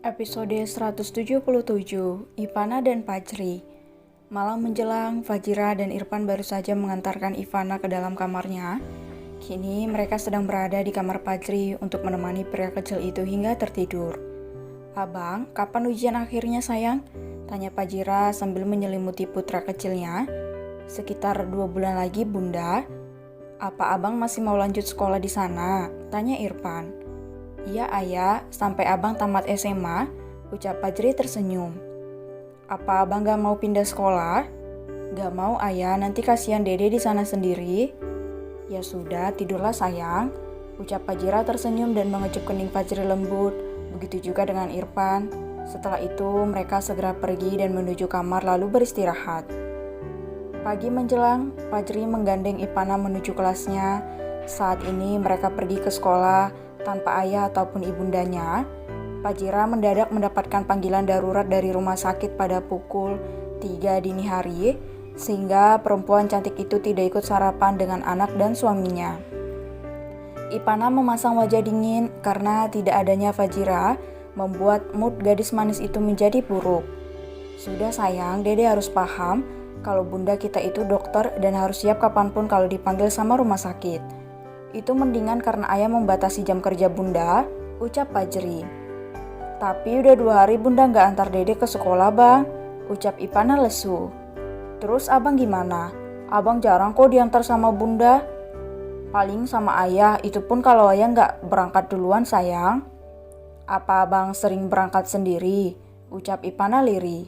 Episode 177, Ivana dan Fajri. Malam menjelang, Fajira dan Irfan baru saja mengantarkan Ivana ke dalam kamarnya. Kini mereka sedang berada di kamar Fajri untuk menemani pria kecil itu hingga tertidur. "Abang, kapan ujian akhirnya sayang?" tanya Fajira sambil menyelimuti putra kecilnya. "Sekitar 2 bulan lagi bunda." "Apa abang masih mau lanjut sekolah di sana?" tanya Irfan. "Iya ayah, sampai abang tamat SMA," ucap Fajri tersenyum. "Apa abang gak mau pindah sekolah?" "Gak mau ayah, nanti kasihan dede di sana sendiri." "Ya sudah, tidurlah sayang," ucap Fajira tersenyum dan mengecup kening Fajri lembut. Begitu juga dengan Irfan. Setelah itu mereka segera pergi dan menuju kamar lalu beristirahat. Pagi menjelang, Fajri menggandeng Ivana menuju kelasnya. Saat ini mereka pergi ke sekolah tanpa ayah ataupun ibundanya. Fajira mendadak mendapatkan panggilan darurat dari rumah sakit pada pukul 3 dini hari, sehingga perempuan cantik itu tidak ikut sarapan dengan anak dan suaminya. Ivana memasang wajah dingin karena tidak adanya Fajira membuat mood gadis manis itu menjadi buruk. "Sudah sayang, dede harus paham kalau bunda kita itu dokter dan harus siap kapanpun kalau dipanggil sama rumah sakit. Itu mendingan karena ayah membatasi jam kerja bunda," ucap Fajri. "Tapi udah 2 hari bunda gak antar dede ke sekolah bang," ucap Ivana lesu. "Terus abang gimana? Abang jarang kok diantar sama bunda." "Paling sama ayah, itu pun kalau ayah gak berangkat duluan sayang." "Apa abang sering berangkat sendiri?" ucap Ivana lirih.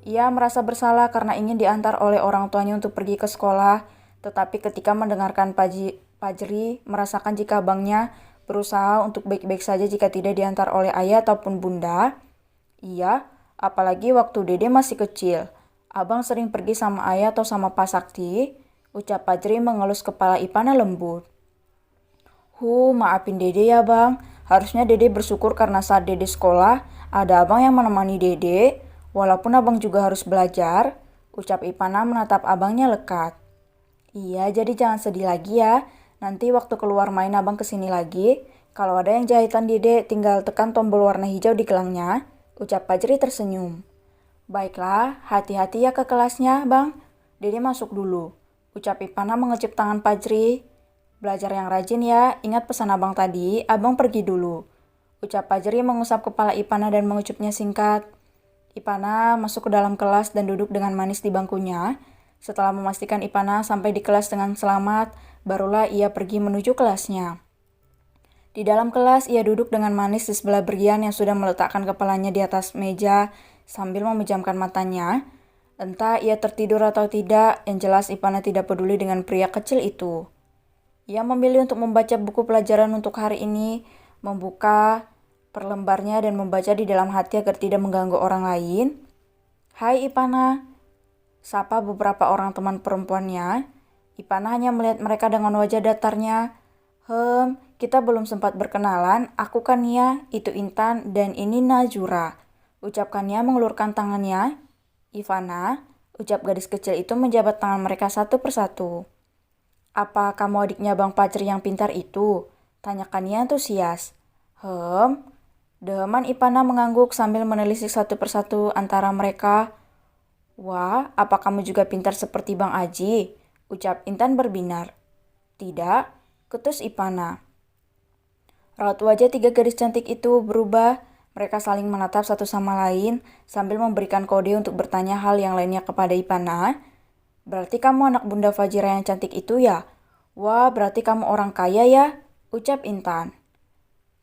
Ia merasa bersalah karena ingin diantar oleh orang tuanya untuk pergi ke sekolah, tetapi ketika mendengarkan Fajri merasakan jika abangnya berusaha untuk baik-baik saja jika tidak diantar oleh ayah ataupun bunda. "Iya, apalagi waktu dede masih kecil. Abang sering pergi sama ayah atau sama Pak Sakti," ucap Fajri mengelus kepala Ivana lembut. Maafin dede ya bang. Harusnya dede bersyukur karena saat dede sekolah, ada abang yang menemani dede. Walaupun abang juga harus belajar," ucap Ivana menatap abangnya lekat. "Iya, jadi jangan sedih lagi ya. Nanti waktu keluar main abang kesini lagi. Kalau ada yang jahitan dede, tinggal tekan tombol warna hijau di gelangnya," ucap Fajri tersenyum. "Baiklah, hati-hati ya ke kelasnya, bang. Dede masuk dulu," ucap Ivana mengecup tangan Fajri. "Belajar yang rajin ya, ingat pesan abang tadi, abang pergi dulu," ucap Fajri mengusap kepala Ivana dan mengecupnya singkat. Ivana masuk ke dalam kelas dan duduk dengan manis di bangkunya. Setelah memastikan Ivana sampai di kelas dengan selamat, barulah ia pergi menuju kelasnya. Di dalam kelas, ia duduk dengan manis di sebelah Brian yang sudah meletakkan kepalanya di atas meja sambil memejamkan matanya. Entah ia tertidur atau tidak, yang jelas Ivana tidak peduli dengan pria kecil itu. Ia memilih untuk membaca buku pelajaran untuk hari ini, membuka per lembarnya dan membaca di dalam hati agar tidak mengganggu orang lain. "Hai Ivana," sapa beberapa orang teman perempuannya. Ivana hanya melihat mereka dengan wajah datarnya. Kita belum sempat berkenalan. Aku kan Nia, itu Intan, dan ini Najura," ucapkan Nia mengulurkan tangannya. "Ivana," ucap gadis kecil itu menjabat tangan mereka satu persatu. "Apa kamu adiknya Bang Fajri yang pintar itu?" tanyakan Nia antusias. Deheman Ivana mengangguk sambil menelisik satu persatu antara mereka. "Wah, apa kamu juga pintar seperti Bang Aji?" ucap Intan berbinar. "Tidak," ketus Ivana. Raut wajah 3 gadis cantik itu berubah. Mereka saling menatap satu sama lain sambil memberikan kode untuk bertanya hal yang lainnya kepada Ivana. "Berarti kamu anak bunda Fajira yang cantik itu ya? Wah, berarti kamu orang kaya ya?" ucap Intan.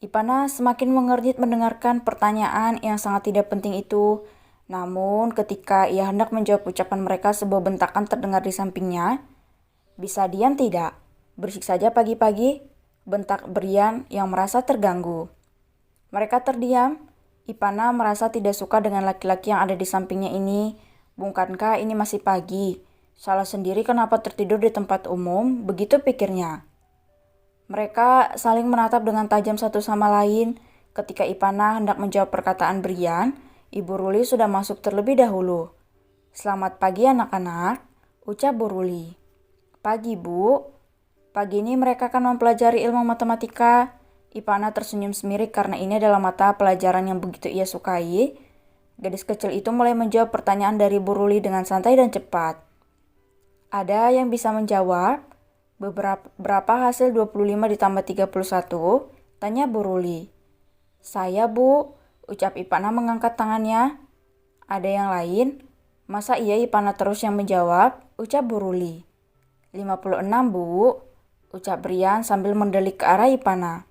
Ivana semakin mengernyit mendengarkan pertanyaan yang sangat tidak penting itu. Namun ketika ia hendak menjawab ucapan mereka, sebuah bentakan terdengar di sampingnya. "Bisa diam tidak? Berisik saja pagi-pagi," bentak Brian yang merasa terganggu. Mereka terdiam. Ivana merasa tidak suka dengan laki-laki yang ada di sampingnya ini. Bukankah ini masih pagi? Salah sendiri kenapa tertidur di tempat umum? Begitu pikirnya. Mereka saling menatap dengan tajam satu sama lain. Ketika Ivana hendak menjawab perkataan Brian, Ibu Ruli sudah masuk terlebih dahulu. "Selamat pagi anak-anak," ucap Bu Ruli. "Pagi Bu." Pagi ini mereka akan mempelajari ilmu matematika. Ipana tersenyum semirik karena ini adalah mata pelajaran yang begitu ia sukai. Gadis kecil itu mulai menjawab pertanyaan dari Bu Ruli dengan santai dan cepat. Ada yang bisa menjawab? Berapa hasil 25 ditambah 31? Tanya Bu Ruli. Saya, Bu, ucap Ipana mengangkat tangannya. Ada yang lain? Masa iya Ipana terus yang menjawab? Ucap Bu Ruli. 56, Bu, ucap Brian sambil mendelik ke arah Ipana.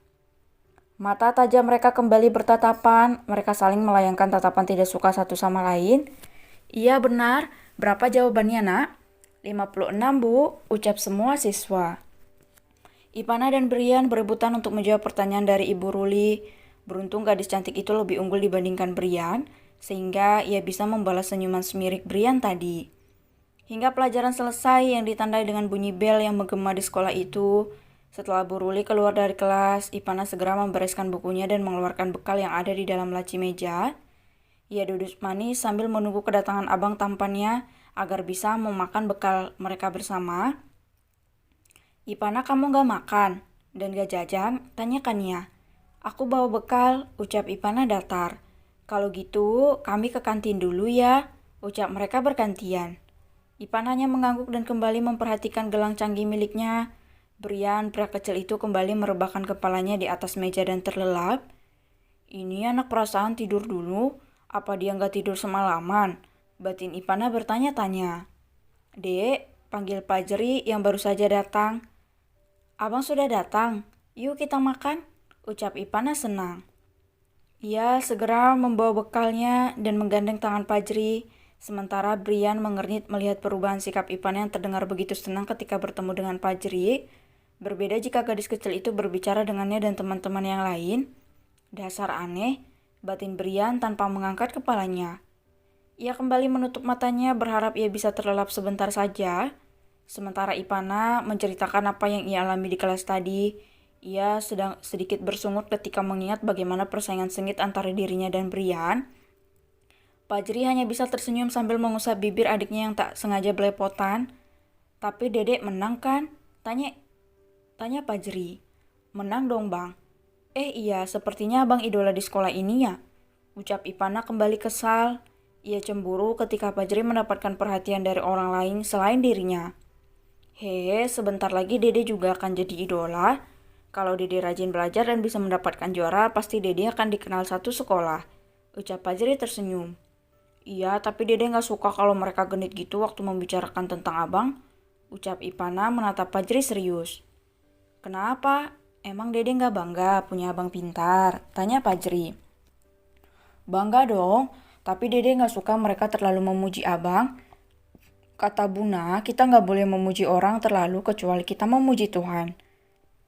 Mata tajam mereka kembali bertatapan, mereka saling melayangkan tatapan tidak suka satu sama lain. Iya benar, berapa jawabannya nak? 56 Bu, ucap semua siswa. Ipana dan Brian berebutan untuk menjawab pertanyaan dari Ibu Ruli. Beruntung gadis cantik itu lebih unggul dibandingkan Brian, sehingga ia bisa membalas senyuman semirik Brian tadi. Hingga pelajaran selesai yang ditandai dengan bunyi bel yang menggema di sekolah itu. Setelah Bu Ruli keluar dari kelas, Ipana segera membereskan bukunya dan mengeluarkan bekal yang ada di dalam laci meja. Ia duduk manis sambil menunggu kedatangan abang tampannya agar bisa memakan bekal mereka bersama. Ipana, kamu gak makan dan gak jajan? Tanyakannya. Aku bawa bekal, ucap Ipana datar. Kalau gitu, kami ke kantin dulu ya, ucap mereka bergantian. Ipana hanya mengangguk dan kembali memperhatikan gelang canggih miliknya. Brian, pria kecil itu kembali merebahkan kepalanya di atas meja dan terlelap. Ini anak perasaan tidur dulu, apa dia nggak tidur semalaman? Batin Ipana bertanya-tanya. Dek, panggil Pajri yang baru saja datang. Abang sudah datang, yuk kita makan, ucap Ipana senang. Ia segera membawa bekalnya dan menggandeng tangan Pajri. Sementara Brian mengernyit melihat perubahan sikap Ipana yang terdengar begitu senang ketika bertemu dengan Pajri. Berbeda jika gadis kecil itu berbicara dengannya dan teman-teman yang lain. Dasar aneh, batin Brian tanpa mengangkat kepalanya. Ia kembali menutup matanya berharap ia bisa terlelap sebentar saja. Sementara Ipana menceritakan apa yang ia alami di kelas tadi. Ia sedang sedikit bersungut ketika mengingat bagaimana persaingan sengit antara dirinya dan Brian. Pajri hanya bisa tersenyum sambil mengusap bibir adiknya yang tak sengaja belepotan. Tapi Dedek menang kan? Tanya Pajri. Menang dong bang. Iya, sepertinya abang idola di sekolah ini ya. Ucap Ipana kembali kesal. Ia cemburu ketika Pajri mendapatkan perhatian dari orang lain selain dirinya. Sebentar lagi Dede juga akan jadi idola. Kalau Dede rajin belajar dan bisa mendapatkan juara, pasti Dede akan dikenal satu sekolah. Ucap Pajri tersenyum. Iya, tapi Dede gak suka kalau mereka genit gitu waktu membicarakan tentang abang. Ucap Ipana menatap Pajri serius. Kenapa? Emang Dede gak bangga punya abang pintar? Tanya Pajri. Bangga dong, tapi Dede gak suka mereka terlalu memuji abang. Kata Buna, kita gak boleh memuji orang terlalu kecuali kita memuji Tuhan.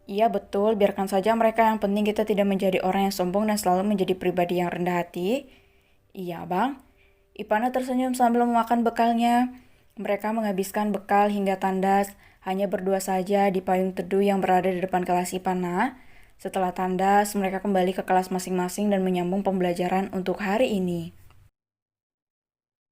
Iya betul, biarkan saja mereka, yang penting kita tidak menjadi orang yang sombong dan selalu menjadi pribadi yang rendah hati. Iya bang. Ipana tersenyum sambil memakan bekalnya. Mereka menghabiskan bekal hingga tandas, hanya berdua saja di payung teduh yang berada di depan kelas Ipana. Setelah tandas, mereka kembali ke kelas masing-masing dan menyambung pembelajaran untuk hari ini.